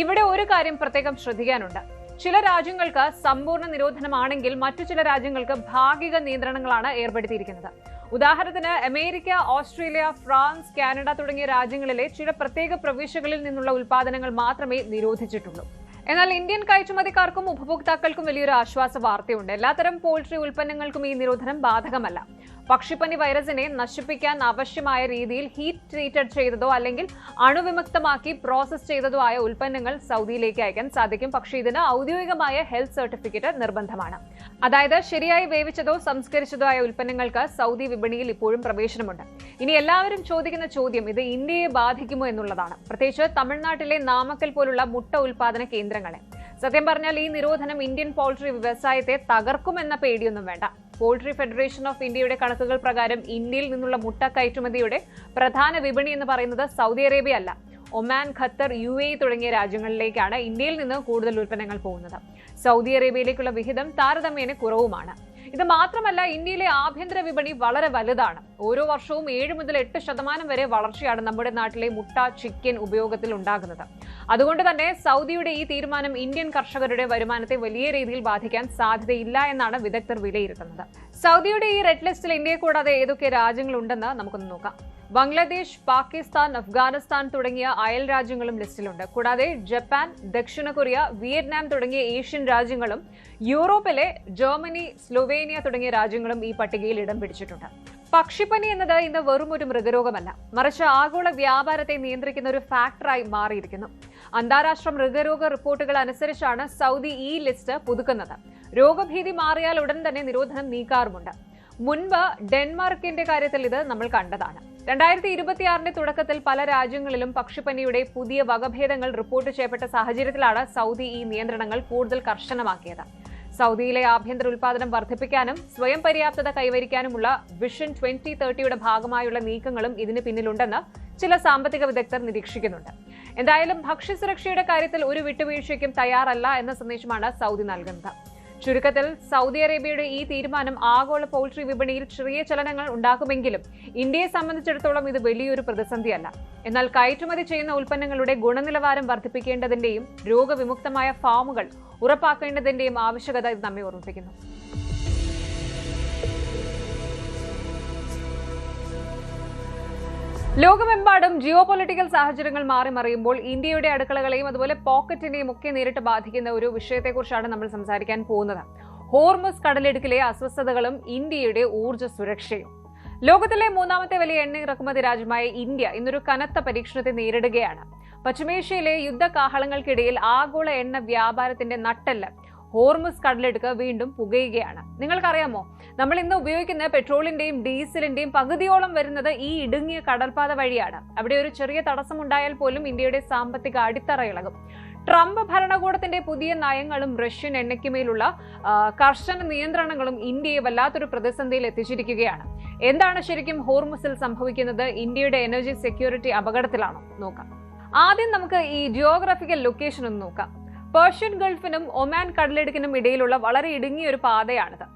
ഇവിടെ ഒരു കാര്യം പ്രത്യേകം ശ്രദ്ധിക്കാനുണ്ട്. ചില രാജ്യങ്ങൾക്ക് സമ്പൂർണ്ണ നിരോധനമാണെങ്കിൽ മറ്റു ചില രാജ്യങ്ങൾക്ക് ഭാഗിക നിയന്ത്രണങ്ങളാണ് ഏർപ്പെടുത്തിയിരിക്കുന്നത്. ഉദാഹരണത്തിന് അമേരിക്ക, ഓസ്ട്രേലിയ, ഫ്രാൻസ്, കാനഡ തുടങ്ങിയ രാജ്യങ്ങളിലെ ചില പ്രത്യേക പ്രവിശ്യകളിൽ നിന്നുള്ള ഉൽപ്പാദനങ്ങൾ മാത്രമേ നിരോധിച്ചിട്ടുള്ളൂ. എന്നാൽ ഇന്ത്യൻ കയറ്റുമതിക്കാർക്കും ഉപഭോക്താക്കൾക്കും വലിയൊരു ആശ്വാസ വാർത്തയുണ്ട്. എല്ലാത്തരം പോൾട്രി ഉൽപ്പന്നങ്ങൾക്കും ഈ നിരോധനം ബാധകമല്ല. പക്ഷിപ്പനി വൈറസിനെ നശിപ്പിക്കാൻ ആവശ്യമായ രീതിയിൽ ഹീറ്റ് ട്രീറ്റഡ് ചെയ്തതോ അല്ലെങ്കിൽ അണുവിമുക്തമാക്കി പ്രോസസ് ചെയ്തതോ ആയ ഉൽപ്പന്നങ്ങൾ സൗദിയിലേക്ക് അയക്കാൻ സാധിക്കും. പക്ഷേ ഇതിന് ഔദ്യോഗികമായ ഹെൽത്ത് സർട്ടിഫിക്കറ്റ് നിർബന്ധമാണ്. അതായത് ശരിയായി വേവിച്ചതോ സംസ്കരിച്ചതോ ആയ ഉൽപ്പന്നങ്ങൾക്ക് സൗദി വിപണിയിൽ ഇപ്പോഴും പ്രവേശനമുണ്ട്. ഇനി എല്ലാവരും ചോദിക്കുന്ന ചോദ്യം ഇത് ഇന്ത്യയെ ബാധിക്കുമോ എന്നുള്ളതാണ്. പ്രത്യേകിച്ച് തമിഴ്നാട്ടിലെ നാമക്കൽ പോലുള്ള മുട്ട ഉൽപാദന കേന്ദ്രങ്ങളെ. സത്യം പറഞ്ഞാൽ ഈ നിരോധനം ഇന്ത്യൻ പോൾട്രി വ്യവസായത്തെ തകർക്കുമെന്ന പേടിയൊന്നും വേണ്ട. പോൾട്രി ഫെഡറേഷൻ ഓഫ് ഇന്ത്യയുടെ കണക്കുകൾ പ്രകാരം ഇന്ത്യയിൽ നിന്നുള്ള മുട്ട കയറ്റുമതിയുടെ പ്രധാന വിപണി എന്ന് പറയുന്നത് സൗദി അറേബ്യ അല്ല, ഒമാൻ, ഖത്തർ, UAE തുടങ്ങിയ രാജ്യങ്ങളിലേക്കാണ് ഇന്ത്യയിൽ നിന്ന് കൂടുതൽ ഉൽപ്പന്നങ്ങൾ പോകുന്നത്. സൗദി അറേബ്യയിലേക്കുള്ള വിഹിതം താരതമ്യേന കുറവുമാണ്. ഇത് മാത്രമല്ല, ഇന്ത്യയിലെ ആഭ്യന്തര വിപണി വളരെ വലുതാണ്. ഓരോ വർഷവും 7 മുതൽ 8% വരെ വളർച്ചയാണ് നമ്മുടെ നാട്ടിലെ മുട്ട, ചിക്കൻ ഉപയോഗത്തിൽ ഉണ്ടാകുന്നത്. അതുകൊണ്ട് തന്നെ സൗദിയുടെ ഈ തീരുമാനം ഇന്ത്യൻ കർഷകരുടെ വരുമാനത്തെ വലിയ രീതിയിൽ ബാധിക്കാൻ സാധ്യതയില്ല എന്നാണ് വിദഗ്ധർ വിലയിരുത്തുന്നത്. സൗദിയുടെ ഈ റെഡ് ലിസ്റ്റിൽ ഇന്ത്യയെ കൂടാതെ ഏതൊക്കെ രാജ്യങ്ങളുണ്ടെന്ന് നമുക്കൊന്ന് നോക്കാം. ബംഗ്ലാദേശ്, പാകിസ്ഥാൻ, അഫ്ഗാനിസ്ഥാൻ തുടങ്ങിയ അയൽ രാജ്യങ്ങളും ലിസ്റ്റിലുണ്ട്. കൂടാതെ ജപ്പാൻ, ദക്ഷിണ കൊറിയ, വിയറ്റ്നാം തുടങ്ങിയ ഏഷ്യൻ രാജ്യങ്ങളും യൂറോപ്പിലെ ജർമ്മനി, സ്ലൊവേനിയ തുടങ്ങിയ രാജ്യങ്ങളും ഈ പട്ടികയിൽ ഇടം പിടിച്ചിട്ടുണ്ട്. പക്ഷിപ്പനി എന്നത് ഇന്ന് വെറും ഒരു മൃഗരോഗമല്ല, മറിച്ച് ആഗോള വ്യാപാരത്തെ നിയന്ത്രിക്കുന്ന ഒരു ഫാക്ടറായി മാറിയിരിക്കുന്നു. അന്താരാഷ്ട്ര മൃഗരോഗ റിപ്പോർട്ടുകൾ അനുസരിച്ചാണ് സൗദി ഈ ലിസ്റ്റ് പുതുക്കുന്നത്. രോഗഭീതി മാറിയാൽ ഉടൻ തന്നെ നിരോധനം നീക്കാറുമുണ്ട്. മുൻപ് ഡെൻമാർക്കിന്റെ കാര്യത്തിൽ ഇത് നമ്മൾ കണ്ടതാണ്. 2026 തുടക്കത്തിൽ പല രാജ്യങ്ങളിലും പക്ഷിപ്പനിയുടെ പുതിയ വകഭേദങ്ങൾ റിപ്പോർട്ട് ചെയ്യപ്പെട്ട സാഹചര്യത്തിലാണ് സൗദി ഈ നിയന്ത്രണങ്ങൾ കൂടുതൽ കർശനമാക്കിയത്. സൗദിയിലെ ആഭ്യന്തര ഉൽപ്പാദനം വർദ്ധിപ്പിക്കാനും സ്വയം പര്യാപ്തത കൈവരിക്കാനുമുള്ള വിഷൻ 2030യുടെ ഭാഗമായുള്ള നീക്കങ്ങളും ഇതിന് പിന്നിലുണ്ടെന്ന് ചില സാമ്പത്തിക വിദഗ്ധർ നിരീക്ഷിക്കുന്നുണ്ട്. എന്തായാലും ഭക്ഷ്യസുരക്ഷയുടെ കാര്യത്തിൽ ഒരു വിട്ടുവീഴ്ചയ്ക്കും തയ്യാറല്ല എന്ന സന്ദേശമാണ് സൗദി നൽകുന്നത്. ചുരുക്കത്തിൽ സൗദി അറേബ്യയുടെ ഈ തീരുമാനം ആഗോള പൗൾട്രി വിപണിയിൽ ചെറിയ ചലനങ്ങൾ ഉണ്ടാക്കുമെങ്കിലും ഇന്ത്യയെ സംബന്ധിച്ചിടത്തോളം ഇത് വലിയൊരു പ്രതിസന്ധിയല്ല. എന്നാൽ കയറ്റുമതി ചെയ്യുന്ന ഉൽപ്പന്നങ്ങളുടെ ഗുണനിലവാരം വർദ്ധിപ്പിക്കേണ്ടതിന്റെയും രോഗവിമുക്തമായ ഫാമുകൾ ഉറപ്പാക്കേണ്ടതിന്റെയും ആവശ്യകത ഇത് നമ്മെ ഓർമ്മിപ്പിക്കുന്നു. ലോകമെമ്പാടും ജിയോ പൊളിറ്റിക്കൽ സാഹചര്യങ്ങൾ മാറി മറിയുമ്പോൾ ഇന്ത്യയുടെ അടുക്കളകളെയും അതുപോലെ പോക്കറ്റിനെയും ഒക്കെ നേരിട്ട് ബാധിക്കുന്ന ഒരു വിഷയത്തെക്കുറിച്ചാണ് നമ്മൾ സംസാരിക്കാൻ പോകുന്നത്. ഹോർമുസ് കടലിടുക്കിലെ അസ്വസ്ഥതകളും ഇന്ത്യയുടെ ഊർജ്ജ സുരക്ഷയും. ലോകത്തിലെ 3ാമത്തെ വലിയ എണ്ണ ഇറക്കുമതി രാജ്യമായ ഇന്ത്യ ഇന്നൊരു കനത്ത പരീക്ഷണത്തെ നേരിടുകയാണ്. പശ്ചിമേഷ്യയിലെ യുദ്ധകാഹളങ്ങൾക്കിടയിൽ ആഗോള എണ്ണ വ്യാപാരത്തിന്റെ നട്ടെല്ല് ഹോർമുസ് കടലിടുക്ക് വീണ്ടും പുകയുകയാണ്. നിങ്ങൾക്കറിയാമോ, നമ്മൾ ഇന്ന് ഉപയോഗിക്കുന്ന പെട്രോളിന്റെയും ഡീസലിന്റെയും പകുതിയോളം വരുന്നത് ഈ ഇടുങ്ങിയ കടൽപാത വഴിയാണ്. അവിടെ ഒരു ചെറിയ തടസ്സമുണ്ടായാൽ പോലും ഇന്ത്യയുടെ സാമ്പത്തിക അടിത്തറ ഇളകും. ട്രംപ് ഭരണകൂടത്തിന്റെ പുതിയ നയങ്ങളും റഷ്യൻ എണ്ണയ്ക്കുമേലുള്ള കർശന നിയന്ത്രണങ്ങളും ഇന്ത്യയെ വല്ലാത്തൊരു പ്രതിസന്ധിയിൽ എത്തിച്ചിരിക്കുകയാണ്. എന്താണ് ശരിക്കും ഹോർമുസിൽ സംഭവിക്കുന്നത്? ഇന്ത്യയുടെ എനർജി സെക്യൂരിറ്റി അപകടത്തിലാണോ? നോക്കാം. ആദ്യം നമുക്ക് ഈ ജിയോഗ്രാഫിക്കൽ ലൊക്കേഷൻ ഒന്ന് നോക്കാം. പേർഷ്യൻ ഗൾഫിനും ഒമാൻ കടലിടുക്കിനും ഇടയിലുള്ള വളരെ ഇടുങ്ങിയ ഒരു പാതയാണിത്.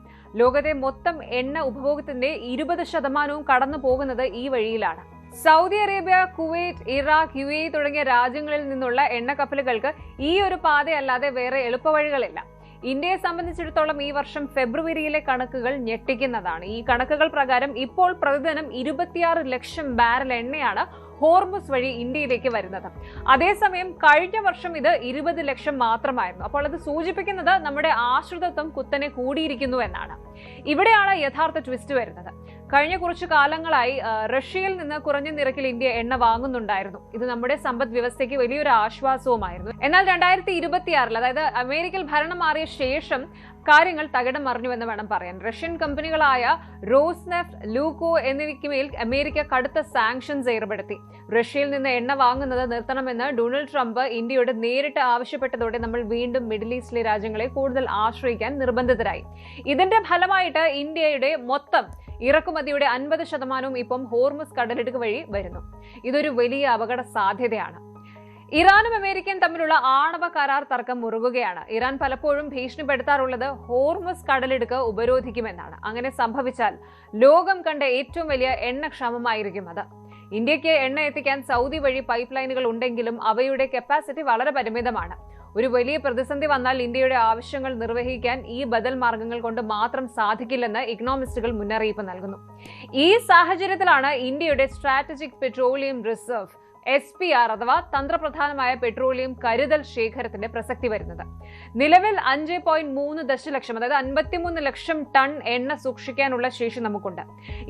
ലോകത്തെ മൊത്തം എണ്ണ ഉപഭോഗത്തിന്റെ 20% കടന്നു പോകുന്നത് ഈ വഴിയിലാണ്. Saudi Arabia, Kuwait, Iraq, UAE തുടങ്ങിയ രാജ്യങ്ങളിൽ നിന്നുള്ള എണ്ണ കപ്പലുകൾക്ക് ഈ ഒരു പാതയല്ലാതെ വേറെ എളുപ്പവഴികളില്ല. ഇന്ത്യയെ സംബന്ധിച്ചിടത്തോളം ഈ വർഷം ഫെബ്രുവരിയിലെ കണക്കുകൾ ഞെട്ടിക്കുന്നതാണ്. ഈ കണക്കുകൾ പ്രകാരം ഇപ്പോൾ പ്രതിദിനം 26 ലക്ഷം ബാരൽ എണ്ണയാണ് ഹോർമുസ് വഴി ഇന്ത്യയിലേക്ക് വരുന്നത്. അതേസമയം കഴിഞ്ഞ വർഷം ഇത് 20 ലക്ഷം മാത്രമായിരുന്നു. അപ്പോൾ അത് സൂചിപ്പിക്കുന്നത് നമ്മുടെ ആശ്രിതത്വം കുത്തനെ കൂടിയിരിക്കുന്നു എന്നാണ്. ഇവിടെയാണ് യഥാർത്ഥ ട്വിസ്റ്റ് വരുന്നത്. കഴിഞ്ഞ കുറച്ചു കാലങ്ങളായി റഷ്യയിൽ നിന്ന് കുറഞ്ഞ നിരക്കിൽ ഇന്ത്യ എണ്ണ വാങ്ങുന്നുണ്ടായിരുന്നു. ഇത് നമ്മുടെ സമ്പദ് വ്യവസ്ഥയ്ക്ക് വലിയൊരു ആശ്വാസവുമായിരുന്നു. എന്നാൽ 2026 അതായത് അമേരിക്കൻ ഭരണം മാറിയ ശേഷം കാര്യങ്ങൾ തകിടം മറിഞ്ഞുവെന്ന് വേണം പറയാൻ. റഷ്യൻ കമ്പനികളായ റോസ്നെഫ്റ്റ്, ലൂക്കോ എന്നിവയ്ക്ക് മേൽ അമേരിക്ക കടുത്ത സാങ്ഷൻസ് ഏർപ്പെടുത്തി. റഷ്യയിൽ നിന്ന് എണ്ണ വാങ്ങുന്നത് നിർത്തണമെന്ന് ഡൊണാൾഡ് ട്രംപ് ഇന്ത്യയോട് നേരിട്ട് ആവശ്യപ്പെട്ടതോടെ നമ്മൾ വീണ്ടും മിഡിൽ ഈസ്റ്റിലെ രാജ്യങ്ങളെ കൂടുതൽ ആശ്രയിക്കാൻ നിർബന്ധിതരായി. ഇതിന്റെ ഫലമായിട്ട് ഇന്ത്യയുടെ മൊത്തം ഇറക്കുമതിയുടെ 50% ഇപ്പം ഹോർമുസ് കടലിടുക്ക് വഴി വരുന്നു. ഇതൊരു വലിയ അപകട സാധ്യതയാണ്. ഇറാനും അമേരിക്കയും തമ്മിലുള്ള ആണവ കരാർ തർക്കം മുറുകുകയാണ്. ഇറാൻ പലപ്പോഴും ഭീഷണിപ്പെടുത്താറുള്ളത് ഹോർമുസ് കടലിടുക്ക് ഉപരോധിക്കുമെന്നാണ്. അങ്ങനെ സംഭവിച്ചാൽ ലോകം കണ്ട ഏറ്റവും വലിയ എണ്ണക്ഷാമമായിരിക്കും അത്. ഇന്ത്യക്ക് എണ്ണ എത്തിക്കാൻ സൗദി വഴി പൈപ്പ് ലൈനുകൾ ഉണ്ടെങ്കിലും അവയുടെ കപ്പാസിറ്റി വളരെ പരിമിതമാണ്. ഒരു വലിയ പ്രതിസന്ധി വന്നാൽ ഇന്ത്യയുടെ ആവശ്യങ്ങൾ നിർവഹിക്കാൻ ഈ ബദൽ മാർഗങ്ങൾ കൊണ്ട് മാത്രം സാധിക്കില്ലെന്ന് ഇക്കണോമിസ്റ്റുകൾ മുന്നറിയിപ്പ് നൽകുന്നു. ഈ സാഹചര്യത്തിലാണ് ഇന്ത്യയുടെ സ്ട്രാറ്റജിക് പെട്രോളിയം റിസർവ് SPR അഥവാ തന്ത്രപ്രധാനമായ പെട്രോളിയം കരുതൽ ശേഖരത്തിന്റെ പ്രസക്തി വരുന്നത്. നിലവിൽ 5.3 ദശലക്ഷം അതായത് 53 ലക്ഷം ടൺ എണ്ണ സൂക്ഷിക്കാനുള്ള ശേഷി നമുക്കുണ്ട്.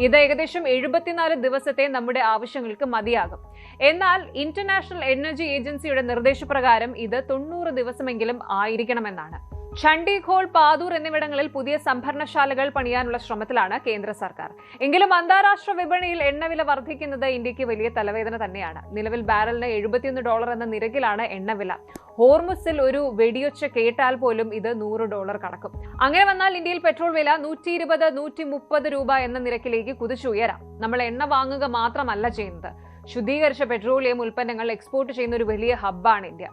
ഇത് ഏകദേശം 74 ദിവസത്തെ നമ്മുടെ ആവശ്യങ്ങൾക്ക് മതിയാകും. എന്നാൽ ഇന്റർനാഷണൽ എനർജി ഏജൻസിയുടെ നിർദ്ദേശപ്രകാരം ഇത് 90 ദിവസമെങ്കിലും ആയിരിക്കണമെന്നാണ്. ചണ്ഡീഖോൾ, പാദൂർ എന്നിവിടങ്ങളിൽ പുതിയ സംഭരണശാലകൾ പണിയാനുള്ള ശ്രമത്തിലാണ് കേന്ദ്ര സർക്കാർ. എങ്കിലും അന്താരാഷ്ട്ര വിപണിയിൽ എണ്ണവില വർദ്ധിക്കുന്നത് ഇന്ത്യക്ക് വലിയ തലവേദന തന്നെയാണ്. നിലവിൽ ബാരലിന് $71 എന്ന നിരക്കിലാണ് എണ്ണവില. ഹോർമുസിൽ ഒരു വെടിയൊച്ച കേട്ടാൽ പോലും ഇത് $100 കടക്കും. അങ്ങനെ വന്നാൽ ഇന്ത്യയിൽ പെട്രോൾ വില 120-130 രൂപ എന്ന നിരക്കിലേക്ക് കുതിച്ചുയരാം. നമ്മൾ എണ്ണ വാങ്ങുക മാത്രമല്ല ചെയ്യുന്നത്, ശുദ്ധീകരിച്ച പെട്രോളിയം ഉൽപ്പന്നങ്ങൾ എക്സ്പോർട്ട് ചെയ്യുന്ന ഒരു വലിയ ഹബ്ബാണ് ഇന്ത്യ.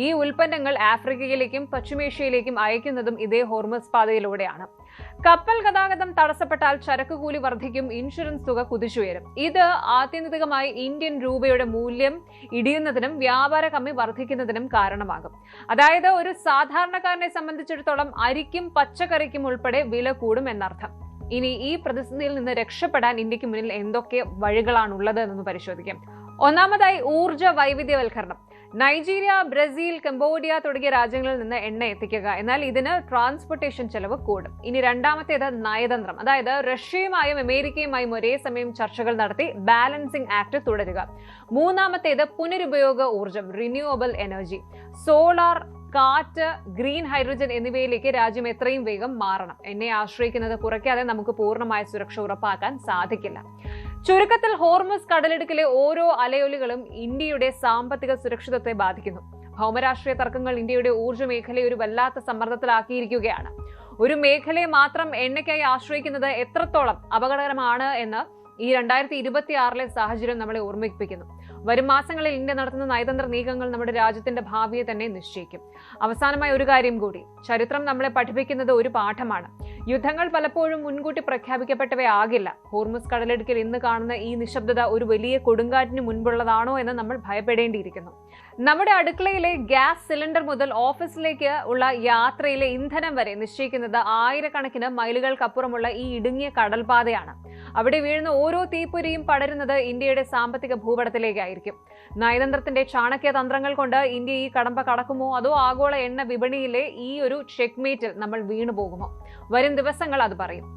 ഈ ഉൽപ്പന്നങ്ങൾ ആഫ്രിക്കയിലേക്കും പശ്ചിമേഷ്യയിലേക്കും അയക്കുന്നതും ഇതേ ഹോർമുസ് പാതയിലൂടെയാണ്. കപ്പൽ ഗതാഗതം തടസ്സപ്പെട്ടാൽ ചരക്കുകൂലി വർദ്ധിക്കും, ഇൻഷുറൻസ് തുക കുതിച്ചുയരും. ഇത് ആത്യന്തികമായി ഇന്ത്യൻ രൂപയുടെ മൂല്യം ഇടിയുന്നതിനും വ്യാപാര കമ്മി വർദ്ധിക്കുന്നതിനും കാരണമാകും. അതായത് ഒരു സാധാരണക്കാരനെ സംബന്ധിച്ചിടത്തോളം അരിക്കും പച്ചക്കറിക്കും ഉൾപ്പെടെ വില കൂടും എന്നർത്ഥം. ഇനി ഈ പ്രതിസന്ധിയിൽ നിന്ന് രക്ഷപ്പെടാൻ ഇന്ത്യക്ക് മുന്നിൽ എന്തൊക്കെ വഴികളാണുള്ളത് എന്ന് പരിശോധിക്കാം. ഒന്നാമതായി ഊർജ്ജ വൈവിധ്യവൽക്കരണം. നൈജീരിയ, ബ്രസീൽ, കംബോഡിയ തുടങ്ങിയ രാജ്യങ്ങളിൽ നിന്ന് എണ്ണ എത്തിക്കുക. എന്നാൽ ഇതിന് ട്രാൻസ്പോർട്ടേഷൻ ചെലവ് കൂടും. ഇനി രണ്ടാമത്തേത് നയതന്ത്രം. അതായത് റഷ്യയുമായും അമേരിക്കയുമായും ഒരേ സമയം ചർച്ചകൾ നടത്തി ബാലൻസിംഗ് ആക്ട് തുടരുക. മൂന്നാമത്തേത് പുനരുപയോഗ ഊർജ്ജം, റിന്യൂവബിൾ എനർജി, സോളാർ, കാറ്റ്, ഗ്രീൻ ഹൈഡ്രജൻ എന്നിവയിലേക്ക് രാജ്യം എത്രയും വേഗം മാറണം. എണ്ണയെ ആശ്രയിക്കുന്നത് കുറയ്ക്കാതെ നമുക്ക് പൂർണ്ണമായ സുരക്ഷ ഉറപ്പാക്കാൻ സാധിക്കില്ല. ചുരുക്കത്തിൽ ഹോർമുസ് കടലിടുക്കിലെ ഓരോ അലയൊലികളും ഇന്ത്യയുടെ സാമ്പത്തിക സുരക്ഷിതത്വത്തെ ബാധിക്കുന്നു. ഭൗമരാഷ്ട്രീയ തർക്കങ്ങൾ ഇന്ത്യയുടെ ഊർജ്ജ മേഖലയെ ഒരു വല്ലാത്ത സമ്മർദ്ദത്തിലാക്കിയിരിക്കുകയാണ്. ഒരു മേഖലയെ മാത്രം എണ്ണയ്ക്കായി ആശ്രയിക്കുന്നത് എത്രത്തോളം അപകടകരമാണ് എന്ന് ഈ 2026 സാഹചര്യം നമ്മളെ ഓർമ്മിപ്പിക്കുന്നു. വരും മാസങ്ങളിൽ ഇന്ത്യ നടത്തുന്ന നയതന്ത്ര നീക്കങ്ങൾ നമ്മുടെ രാജ്യത്തിന്റെ ഭാവിയെ തന്നെ നിശ്ചയിക്കും. അവസാനമായി ഒരു കാര്യം കൂടി, ചരിത്രം നമ്മളെ പഠിപ്പിക്കുന്നത് ഒരു പാഠമാണ്. യുദ്ധങ്ങൾ പലപ്പോഴും മുൻകൂട്ടി പ്രഖ്യാപിക്കപ്പെട്ടവയാകില്ല. ഹോർമുസ് കടലിടുക്കിൽ ഇന്ന് കാണുന്ന ഈ നിശബ്ദത ഒരു വലിയ കൊടുങ്കാറ്റിന് മുൻപുള്ളതാണോ എന്ന് നമ്മൾ ഭയപ്പെടേണ്ടിയിരിക്കുന്നു. നമ്മുടെ അടുക്കളയിലെ ഗ്യാസ് സിലിണ്ടർ മുതൽ ഓഫീസിലേക്ക് ഉള്ള യാത്രയിലെ ഇന്ധനം വരെ നിശ്ചയിക്കുന്നത് ആയിരക്കണക്കിന് മൈലുകൾക്കപ്പുറമുള്ള ഈ ഇടുങ്ങിയ കടൽപാതയാണ്. അവിടെ വീഴുന്ന ഓരോ തീപ്പൊരിയും പടരുന്നത് ഇന്ത്യയുടെ സാമ്പത്തിക ഭൂപടത്തിലേക്കായിരിക്കും. നയതന്ത്രത്തിന്റെ ചാണക്യ തന്ത്രങ്ങൾ കൊണ്ട് ഇന്ത്യ ഈ കടമ്പ കടക്കുമോ, അതോ ആഗോള എണ്ണ വിപണിയിലെ ഈ ഒരു ചെക്ക്മേറ്റിൽ നമ്മൾ വീണു പോകുമോ? വരും ദിവസങ്ങൾ അത് പറയും.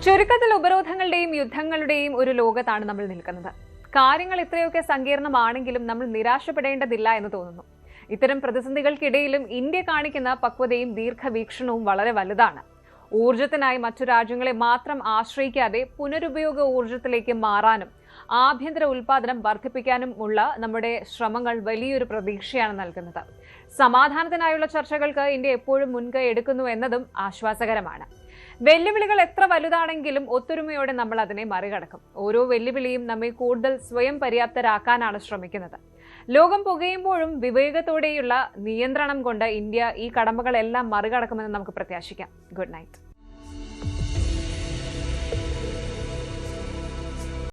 ചുരുക്കത്തിൽ ഉപരോധങ്ങളുടെയും യുദ്ധങ്ങളുടെയും ഒരു ലോകത്താണ് നമ്മൾ നിൽക്കുന്നത്. കാര്യങ്ങൾ ഇത്രയൊക്കെ സങ്കീർണമാണെങ്കിലും നമ്മൾ നിരാശപ്പെടേണ്ടതില്ല എന്ന് തോന്നുന്നു. ഇത്തരം പ്രതിസന്ധികൾക്കിടയിലും ഇന്ത്യ കാണിക്കുന്ന പക്വതയും ദീർഘവീക്ഷണവും വളരെ വലുതാണ്. ഊർജത്തിനായി മറ്റു രാജ്യങ്ങളെ മാത്രം ആശ്രയിക്കാതെ പുനരുപയോഗ ഊർജത്തിലേക്ക് മാറാനും ആഭ്യന്തര ഉൽപാദനം വർദ്ധിപ്പിക്കാനുമുള്ള നമ്മുടെ ശ്രമങ്ങൾ വലിയൊരു പ്രതീക്ഷയാണ് നൽകുന്നത്. സമാധാനത്തിനായുള്ള ചർച്ചകൾക്ക് ഇന്ത്യ എപ്പോഴും മുൻകൈ എടുക്കുന്നു എന്നതും ആശ്വാസകരമാണ്. വെല്ലുവിളികൾ എത്ര വലുതാണെങ്കിലും ഒത്തൊരുമയോടെ നമ്മൾ അതിനെ മറികടക്കും. ഓരോ വെല്ലുവിളിയും നമ്മെ കൂടുതൽ സ്വയം പര്യാപ്തരാക്കാനാണ് ശ്രമിക്കുന്നത്. ലോകം പുകയുമ്പോഴും വിവേകത്തോടെയുള്ള നിയന്ത്രണം കൊണ്ട് ഇന്ത്യ ഈ കടമ്പകളെല്ലാം മറികടക്കുമെന്ന് നമുക്ക് പ്രത്യാശിക്കാം. Good night.